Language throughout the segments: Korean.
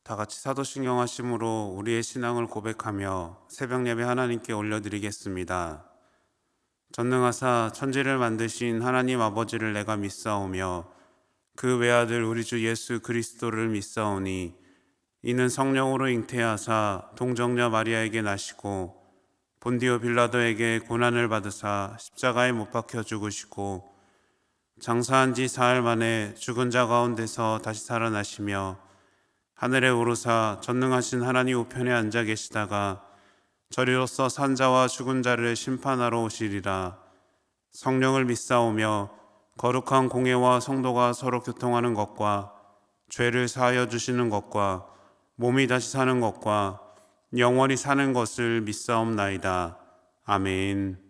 다 같이 사도신경 하심으로 우리의 신앙을 고백하며 새벽 예배 하나님께 올려드리겠습니다. 전능하사 천지를 만드신 하나님 아버지를 내가 믿사오며 그 외아들 우리 주 예수 그리스도를 믿사오니 이는 성령으로 잉태하사 동정녀 마리아에게 나시고 본디오 빌라도에게 고난을 받으사 십자가에 못 박혀 죽으시고 장사한 지 사흘 만에 죽은 자 가운데서 다시 살아나시며 하늘에 오르사 전능하신 하나님 우편에 앉아 계시다가 저리로서 산 자와 죽은 자를 심판하러 오시리라. 성령을 믿사오며 거룩한 공회와 성도가 서로 교통하는 것과 죄를 사하여 주시는 것과 몸이 다시 사는 것과 영원히 사는 것을 믿사옵나이다. 아멘.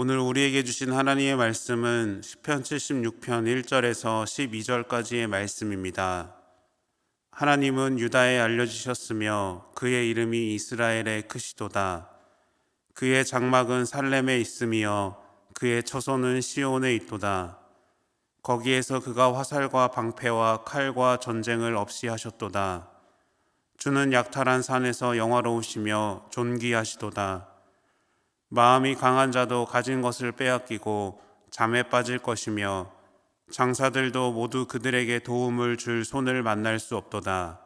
오늘 우리에게 주신 하나님의 말씀은 시편 76편 1절에서 12절까지의 말씀입니다. 하나님은 유다에 알려주셨으며 그의 이름이 이스라엘에 크시도다. 그의 장막은 살렘에 있으며 그의 처소는 시온에 있도다. 거기에서 그가 화살과 방패와 칼과 전쟁을 없이 하셨도다. 주는 약탈한 산에서 영화로우시며 존귀하시도다. 마음이 강한 자도 가진 것을 빼앗기고 잠에 빠질 것이며 장사들도 모두 그들에게 도움을 줄 손을 만날 수 없도다.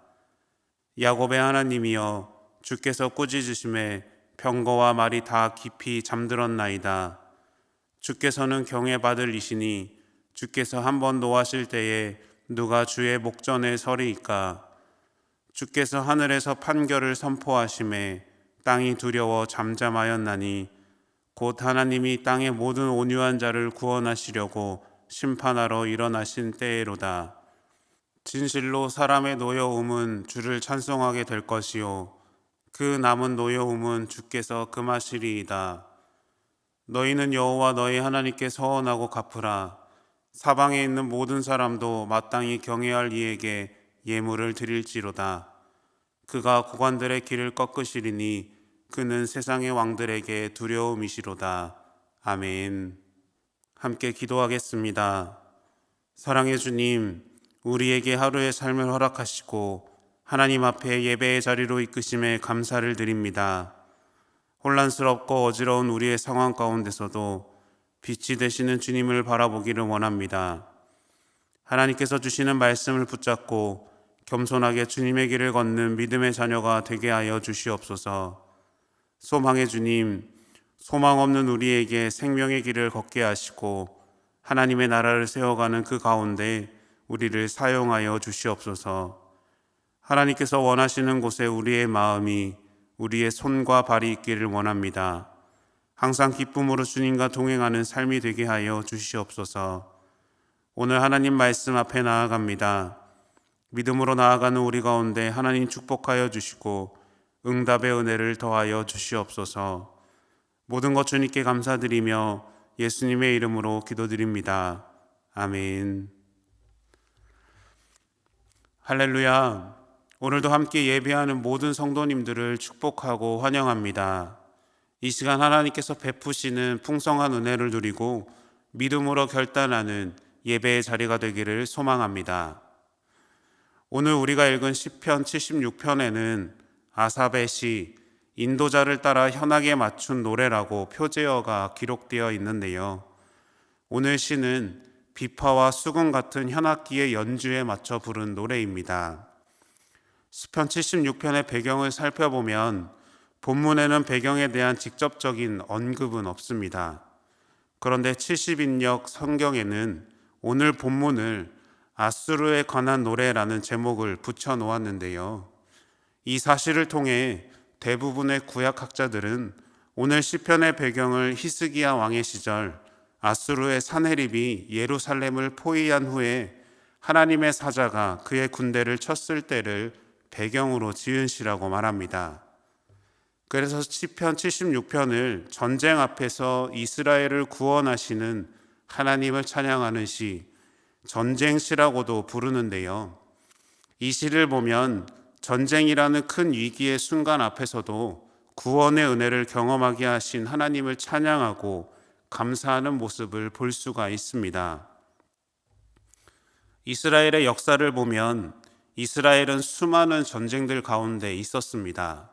야곱의 하나님이여, 주께서 꾸짖으심에 병거와 말이 다 깊이 잠들었나이다. 주께서는 경외받을 이시니 주께서 한번 노하실 때에 누가 주의 목전에 서리이까. 주께서 하늘에서 판결을 선포하심에 땅이 두려워 잠잠하였나니 곧 하나님이 땅의 모든 온유한 자를 구원하시려고 심판하러 일어나신 때에로다. 진실로 사람의 노여움은 주를 찬송하게 될 것이요 그 남은 노여움은 주께서 금하시리이다. 너희는 여호와 너희 하나님께 서원하고 갚으라. 사방에 있는 모든 사람도 마땅히 경외할 이에게 예물을 드릴지로다. 그가 고관들의 길을 꺾으시리니 그는 세상의 왕들에게 두려움이시로다. 아멘. 함께 기도하겠습니다. 사랑의 주님, 우리에게 하루의 삶을 허락하시고 하나님 앞에 예배의 자리로 이끄심에 감사를 드립니다. 혼란스럽고 어지러운 우리의 상황 가운데서도 빛이 되시는 주님을 바라보기를 원합니다. 하나님께서 주시는 말씀을 붙잡고 겸손하게 주님의 길을 걷는 믿음의 자녀가 되게 하여 주시옵소서. 소망의 주님, 소망 없는 우리에게 생명의 길을 걷게 하시고 하나님의 나라를 세워가는 그 가운데 우리를 사용하여 주시옵소서. 하나님께서 원하시는 곳에 우리의 마음이, 우리의 손과 발이 있기를 원합니다. 항상 기쁨으로 주님과 동행하는 삶이 되게 하여 주시옵소서. 오늘 하나님 말씀 앞에 나아갑니다. 믿음으로 나아가는 우리 가운데 하나님 축복하여 주시고 응답의 은혜를 더하여 주시옵소서. 모든 것 주님께 감사드리며 예수님의 이름으로 기도드립니다. 아멘. 할렐루야. 오늘도 함께 예배하는 모든 성도님들을 축복하고 환영합니다. 이 시간 하나님께서 베푸시는 풍성한 은혜를 누리고 믿음으로 결단하는 예배의 자리가 되기를 소망합니다. 오늘 우리가 읽은 시편 76편에는 아삽의 시 인도자를 따라 현악에 맞춘 노래라고 표제어가 기록되어 있는데요. 오늘 시는 비파와 수금 같은 현악기의 연주에 맞춰 부른 노래입니다. 시편 76편의 배경을 살펴보면 본문에는 배경에 대한 직접적인 언급은 없습니다. 그런데 70인역 성경에는 오늘 본문을 아수르에 관한 노래라는 제목을 붙여 놓았는데요. 이 사실을 통해 대부분의 구약학자들은 오늘 시편의 배경을 히스기야 왕의 시절 아수르의 사네립이 예루살렘을 포위한 후에 하나님의 사자가 그의 군대를 쳤을 때를 배경으로 지은 시라고 말합니다. 그래서 시편 76편을 전쟁 앞에서 이스라엘을 구원하시는 하나님을 찬양하는 시, 전쟁시라고도 부르는데요. 이 시를 보면 전쟁이라는 큰 위기의 순간 앞에서도 구원의 은혜를 경험하게 하신 하나님을 찬양하고 감사하는 모습을 볼 수가 있습니다. 이스라엘의 역사를 보면 이스라엘은 수많은 전쟁들 가운데 있었습니다.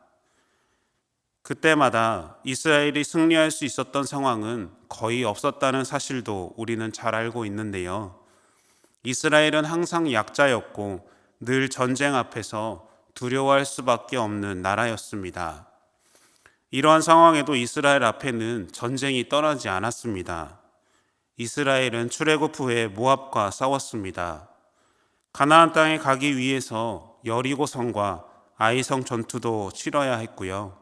그때마다 이스라엘이 승리할 수 있었던 상황은 거의 없었다는 사실도 우리는 잘 알고 있는데요. 이스라엘은 항상 약자였고 늘 전쟁 앞에서 두려워할 수밖에 없는 나라였습니다. 이러한 상황에도 이스라엘 앞에는 전쟁이 떠나지 않았습니다. 이스라엘은 출애굽 후에 모압과 싸웠습니다. 가나안 땅에 가기 위해서 여리고성과 아이성 전투도 치러야 했고요.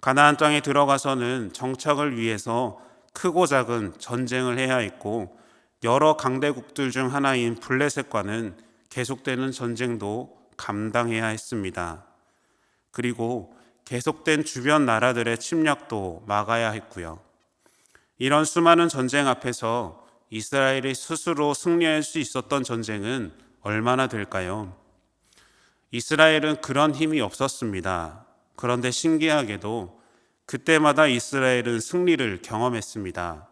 가나안 땅에 들어가서는 정착을 위해서 크고 작은 전쟁을 해야 했고 여러 강대국들 중 하나인 블레셋과는 계속되는 전쟁도 감당해야 했습니다. 그리고 계속된 주변 나라들의 침략도 막아야 했고요. 이런 수많은 전쟁 앞에서 이스라엘이 스스로 승리할 수 있었던 전쟁은 얼마나 될까요? 이스라엘은 그런 힘이 없었습니다. 그런데 신기하게도 그때마다 이스라엘은 승리를 경험했습니다.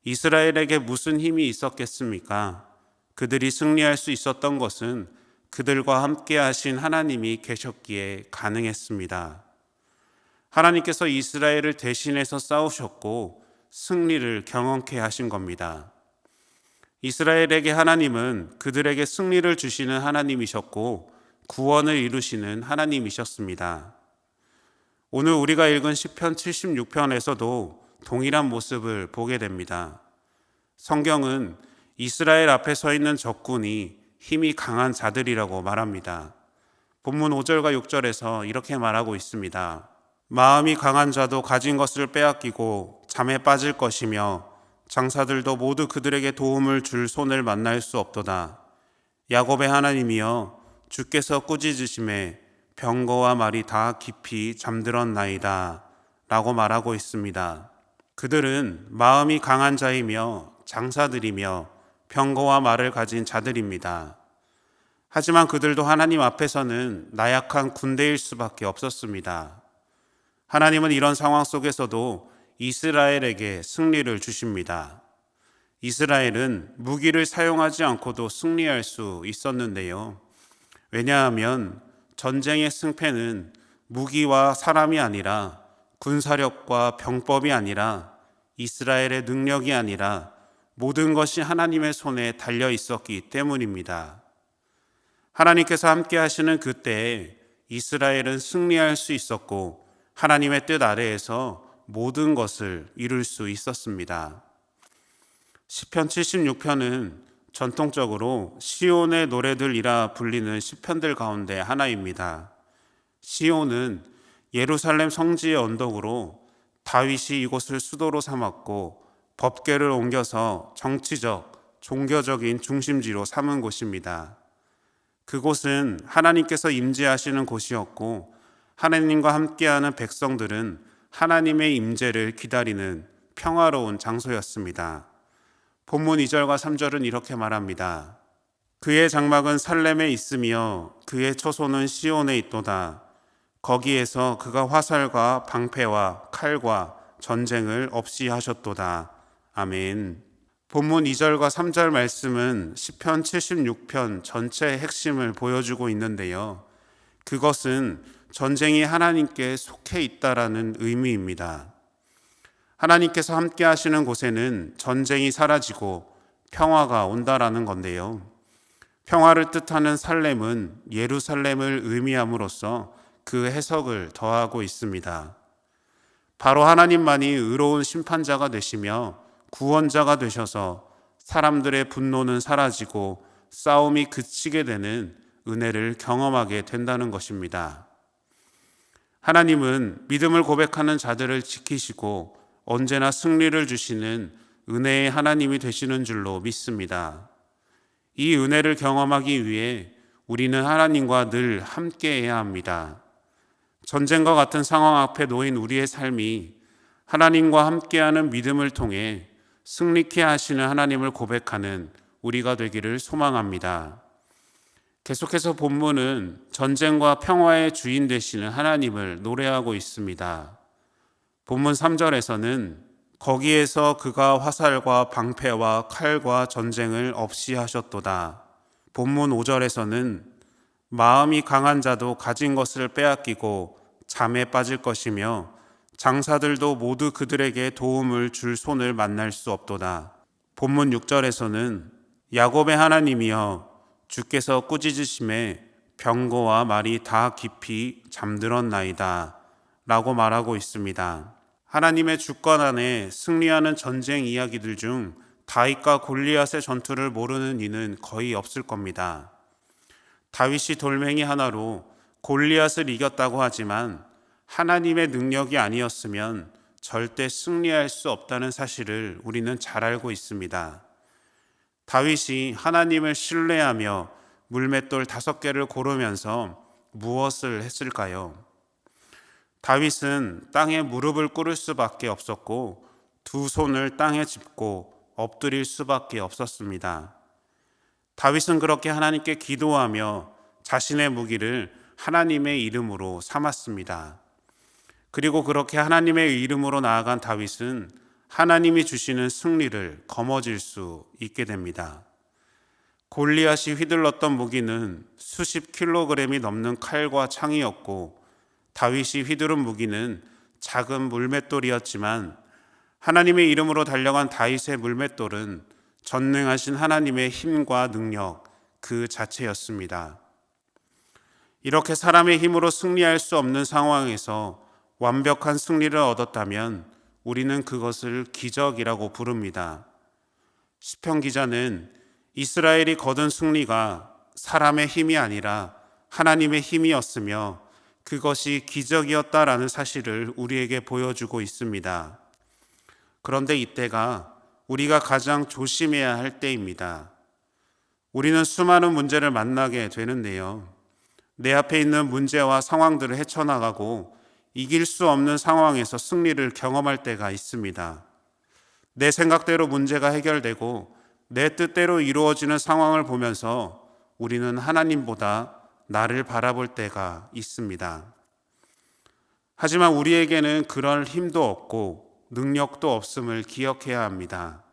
이스라엘에게 무슨 힘이 있었겠습니까? 그들이 승리할 수 있었던 것은 그들과 함께 하신 하나님이 계셨기에 가능했습니다. 하나님께서 이스라엘을 대신해서 싸우셨고 승리를 경험케 하신 겁니다. 이스라엘에게 하나님은 그들에게 승리를 주시는 하나님이셨고 구원을 이루시는 하나님이셨습니다. 오늘 우리가 읽은 시편 76편에서도 동일한 모습을 보게 됩니다. 성경은 이스라엘 앞에 서 있는 적군이 힘이 강한 자들이라고 말합니다. 본문 5절과 6절에서 이렇게 말하고 있습니다. 마음이 강한 자도 가진 것을 빼앗기고 잠에 빠질 것이며 장사들도 모두 그들에게 도움을 줄 손을 만날 수 없도다. 야곱의 하나님이여 주께서 꾸짖으심에 병거와 말이 다 깊이 잠들었나이다 라고 말하고 있습니다. 그들은 마음이 강한 자이며 장사들이며 병거와 말을 가진 자들입니다. 하지만 그들도 하나님 앞에서는 나약한 군대일 수밖에 없었습니다. 하나님은 이런 상황 속에서도 이스라엘에게 승리를 주십니다. 이스라엘은 무기를 사용하지 않고도 승리할 수 있었는데요. 왜냐하면 전쟁의 승패는 무기와 사람이 아니라 군사력과 병법이 아니라 이스라엘의 능력이 아니라 모든 것이 하나님의 손에 달려 있었기 때문입니다. 하나님께서 함께 하시는 그때에 이스라엘은 승리할 수 있었고 하나님의 뜻 아래에서 모든 것을 이룰 수 있었습니다. 시편 76편은 전통적으로 시온의 노래들이라 불리는 시편들 가운데 하나입니다. 시온은 예루살렘 성지의 언덕으로 다윗이 이곳을 수도로 삼았고 법궤를 옮겨서 정치적, 종교적인 중심지로 삼은 곳입니다. 그곳은 하나님께서 임재하시는 곳이었고 하나님과 함께하는 백성들은 하나님의 임재를 기다리는 평화로운 장소였습니다. 본문 2절과 3절은 이렇게 말합니다. 그의 장막은 살렘에 있으며 그의 초소는 시온에 있도다. 거기에서 그가 화살과 방패와 칼과 전쟁을 없이 하셨도다. 아멘. 본문 2절과 3절 말씀은 시편 76편 전체의 핵심을 보여주고 있는데요. 그것은 전쟁이 하나님께 속해 있다라는 의미입니다. 하나님께서 함께 하시는 곳에는 전쟁이 사라지고 평화가 온다라는 건데요. 평화를 뜻하는 살렘은 예루살렘을 의미함으로써 그 해석을 더하고 있습니다. 바로 하나님만이 의로운 심판자가 되시며 구원자가 되셔서 사람들의 분노는 사라지고 싸움이 그치게 되는 은혜를 경험하게 된다는 것입니다. 하나님은 믿음을 고백하는 자들을 지키시고 언제나 승리를 주시는 은혜의 하나님이 되시는 줄로 믿습니다. 이 은혜를 경험하기 위해 우리는 하나님과 늘 함께해야 합니다. 전쟁과 같은 상황 앞에 놓인 우리의 삶이 하나님과 함께하는 믿음을 통해 승리케 하시는 하나님을 고백하는 우리가 되기를 소망합니다. 계속해서 본문은 전쟁과 평화의 주인 되시는 하나님을 노래하고 있습니다. 본문 3절에서는 거기에서 그가 화살과 방패와 칼과 전쟁을 없이 하셨도다. 본문 5절에서는 마음이 강한 자도 가진 것을 빼앗기고 잠에 빠질 것이며 장사들도 모두 그들에게 도움을 줄 손을 만날 수 없도다. 본문 6절에서는 야곱의 하나님이여 주께서 꾸짖으심에 병거와 말이 다 깊이 잠들었나이다 라고 말하고 있습니다. 하나님의 주권 안에 승리하는 전쟁 이야기들 중 다윗과 골리앗의 전투를 모르는 이는 거의 없을 겁니다. 다윗이 돌멩이 하나로 골리앗을 이겼다고 하지만 하나님의 능력이 아니었으면 절대 승리할 수 없다는 사실을 우리는 잘 알고 있습니다. 다윗이 하나님을 신뢰하며 물맷돌 5개를 고르면서 무엇을 했을까요? 다윗은 땅에 무릎을 꿇을 수밖에 없었고 두 손을 땅에 짚고 엎드릴 수밖에 없었습니다. 다윗은 그렇게 하나님께 기도하며 자신의 무기를 하나님의 이름으로 삼았습니다. 그리고 그렇게 하나님의 이름으로 나아간 다윗은 하나님이 주시는 승리를 거머쥘 수 있게 됩니다. 골리앗이 휘둘렀던 무기는 수십 킬로그램이 넘는 칼과 창이었고, 다윗이 휘두른 무기는 작은 물맷돌이었지만 하나님의 이름으로 달려간 다윗의 물맷돌은 전능하신 하나님의 힘과 능력 그 자체였습니다. 이렇게 사람의 힘으로 승리할 수 없는 상황에서 완벽한 승리를 얻었다면 우리는 그것을 기적이라고 부릅니다. 시편 기자는 이스라엘이 거둔 승리가 사람의 힘이 아니라 하나님의 힘이었으며 그것이 기적이었다라는 사실을 우리에게 보여주고 있습니다. 그런데 이때가 우리가 가장 조심해야 할 때입니다. 우리는 수많은 문제를 만나게 되는데요. 내 앞에 있는 문제와 상황들을 헤쳐나가고 이길 수 없는 상황에서 승리를 경험할 때가 있습니다. 내 생각대로 문제가 해결되고 내 뜻대로 이루어지는 상황을 보면서 우리는 하나님보다 나를 바라볼 때가 있습니다. 하지만 우리에게는 그럴 힘도 없고 능력도 없음을 기억해야 합니다.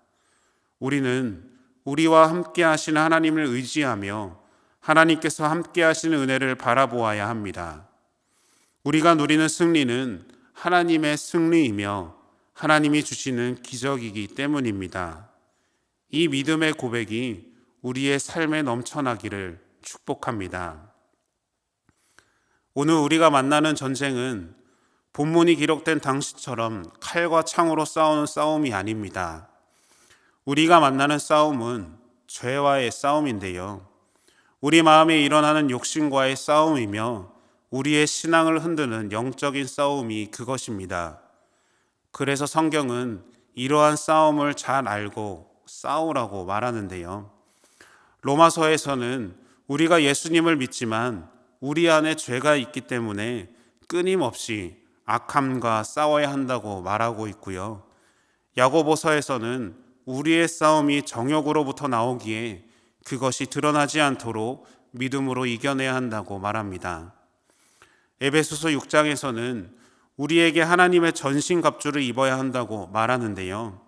우리는 우리와 함께 하시는 하나님을 의지하며 하나님께서 함께 하시는 은혜를 바라보아야 합니다. 우리가 누리는 승리는 하나님의 승리이며 하나님이 주시는 기적이기 때문입니다. 이 믿음의 고백이 우리의 삶에 넘쳐나기를 축복합니다. 오늘 우리가 만나는 전쟁은 본문이 기록된 당시처럼 칼과 창으로 싸우는 싸움이 아닙니다. 우리가 만나는 싸움은 죄와의 싸움인데요. 우리 마음에 일어나는 욕심과의 싸움이며 우리의 신앙을 흔드는 영적인 싸움이 그것입니다. 그래서 성경은 이러한 싸움을 잘 알고 싸우라고 말하는데요. 로마서에서는 우리가 예수님을 믿지만 우리 안에 죄가 있기 때문에 끊임없이 악함과 싸워야 한다고 말하고 있고요. 야고보서에서는 우리의 싸움이 정욕으로부터 나오기에 그것이 드러나지 않도록 믿음으로 이겨내야 한다고 말합니다. 에베소서 6장에서는 우리에게 하나님의 전신갑주를 입어야 한다고 말하는데요.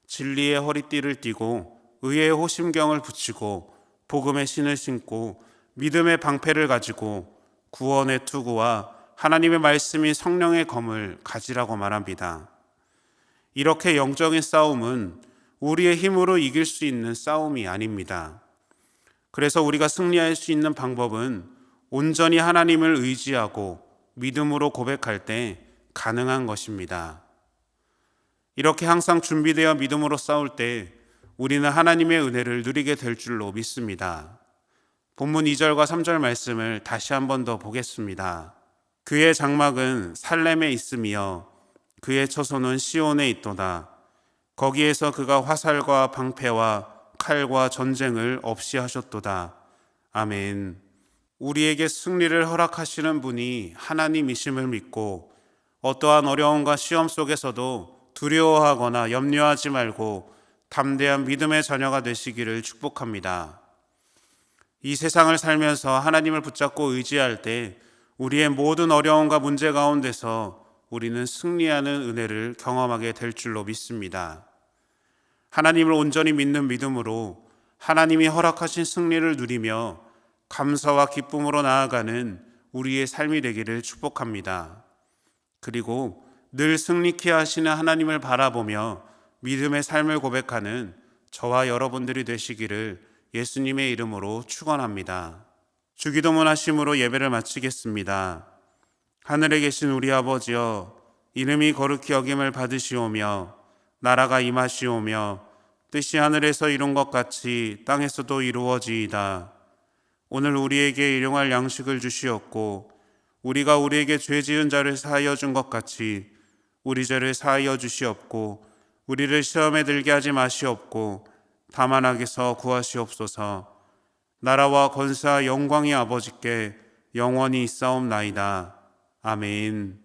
진리의 허리띠를 띠고 의의 호심경을 붙이고 복음의 신을 신고 믿음의 방패를 가지고 구원의 투구와 하나님의 말씀인 성령의 검을 가지라고 말합니다. 이렇게 영적인 싸움은 우리의 힘으로 이길 수 있는 싸움이 아닙니다. 그래서 우리가 승리할 수 있는 방법은 온전히 하나님을 의지하고 믿음으로 고백할 때 가능한 것입니다. 이렇게 항상 준비되어 믿음으로 싸울 때 우리는 하나님의 은혜를 누리게 될 줄로 믿습니다. 본문 2절과 3절 말씀을 다시 한 번 더 보겠습니다. 그의 장막은 살렘에 있으며 그의 처소는 시온에 있도다. 거기에서 그가 화살과 방패와 칼과 전쟁을 없이 하셨도다. 아멘. 우리에게 승리를 허락하시는 분이 하나님이심을 믿고 어떠한 어려움과 시험 속에서도 두려워하거나 염려하지 말고 담대한 믿음의 자녀가 되시기를 축복합니다. 이 세상을 살면서 하나님을 붙잡고 의지할 때 우리의 모든 어려움과 문제 가운데서 우리는 승리하는 은혜를 경험하게 될 줄로 믿습니다. 하나님을 온전히 믿는 믿음으로 하나님이 허락하신 승리를 누리며 감사와 기쁨으로 나아가는 우리의 삶이 되기를 축복합니다. 그리고 늘 승리케 하시는 하나님을 바라보며 믿음의 삶을 고백하는 저와 여러분들이 되시기를 예수님의 이름으로 축원합니다. 주기도문 하심으로 예배를 마치겠습니다. 하늘에 계신 우리 아버지여, 이름이 거룩히 여김을 받으시오며 나라가 임하시오며 뜻이 하늘에서 이룬 것 같이 땅에서도 이루어지이다. 오늘 우리에게 일용할 양식을 주시옵고 우리가 우리에게 죄 지은 자를 사하여 준 것 같이 우리 죄를 사하여 주시옵고 우리를 시험에 들게 하지 마시옵고 다만 악에서 구하시옵소서. 나라와 권세와 영광이 아버지께 영원히 있사옵나이다. 아멘.